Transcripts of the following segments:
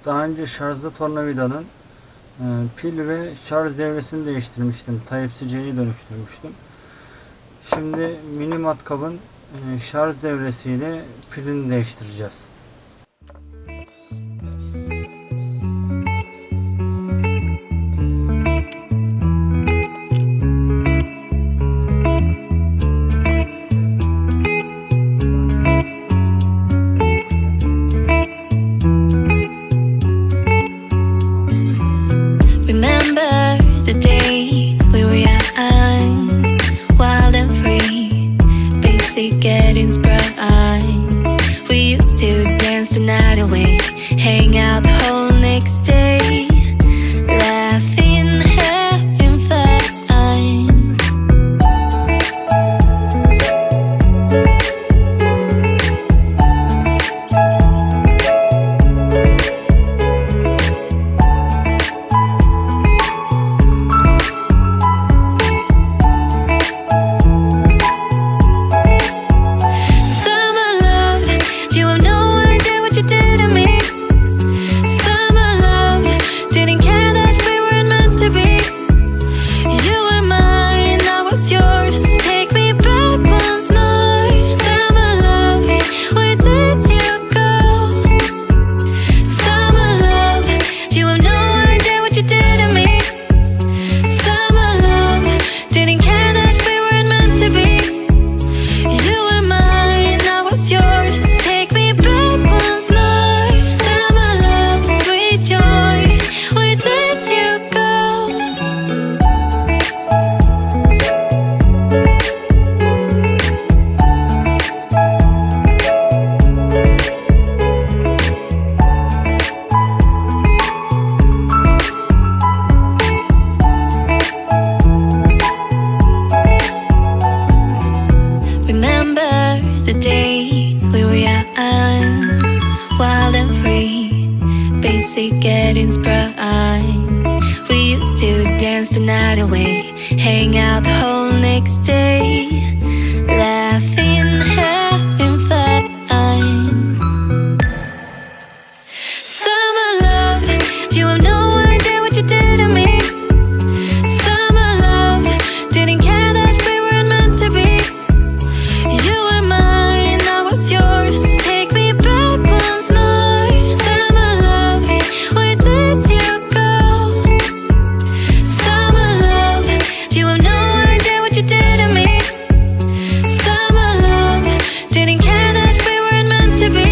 Daha önce şarjlı tornavidanın pil ve şarj devresini değiştirmiştim. Type-C'yi dönüştürmüştüm. Şimdi mini matkabın şarj devresiyle pilini değiştireceğiz. Getting sprung. We used to dance the night away, hang out the whole next day, laughing, having fun. The days we were young, wild and free, basic getting sprung. We used to dance the night away, hang out the whole next day, laughing, having fun. Summer love, you have no idea what you did to me. Summer love, didn't care that we weren't meant to be. You were mine, I was yours. Take me back once more. Summer love, where did you go? Summer love, you have no idea what you did to me. Summer love, didn't care that we weren't meant to be.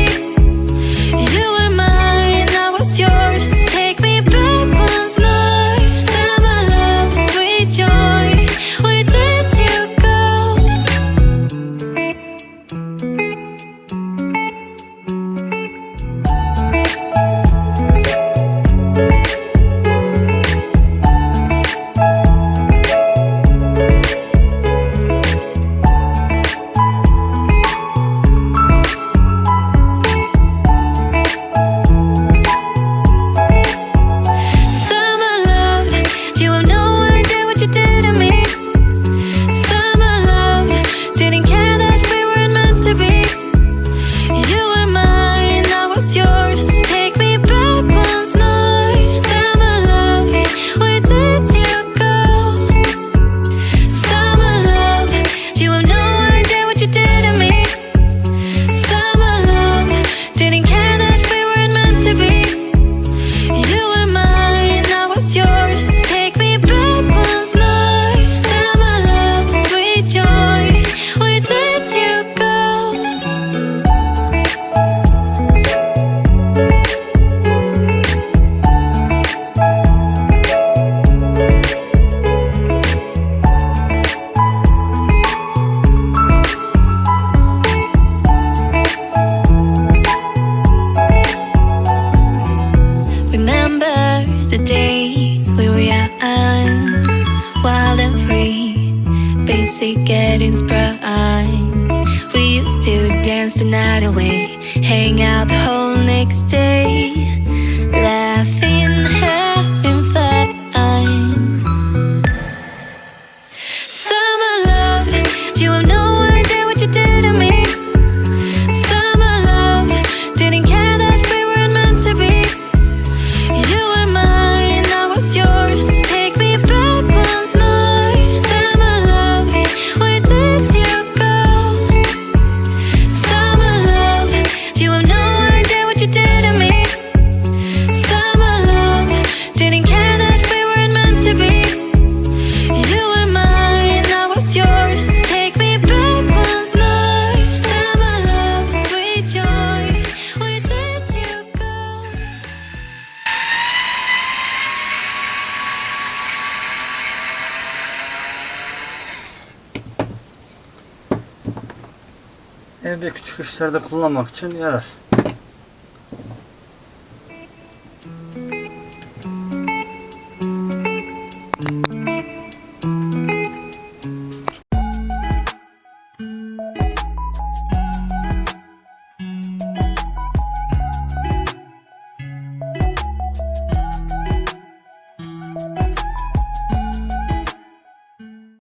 You were mine, I was yours. Take me back once more. Summer love, sweet joy, where did you go? Summer love, you have no idea what you did to me. Summer love, didn't care that we weren't meant to be. You were mine, I was yours. Take me back once more. Summer love, where did you go? Summer love, you have no idea what you did to me. Summer love, didn't care that we weren't meant to be. You were mine, I was yours. Take me back once more. Summer love, sweet joy, where did you go? Remember the days we were young, wild and free, basic getting sprung. We used to dance the night away, hang out the whole next day, laughing, having fun. Summer love, you have no idea what you did to me. Summer love, didn't care that we weren't meant to be. Evde küçük işlerde kullanmak için yarar.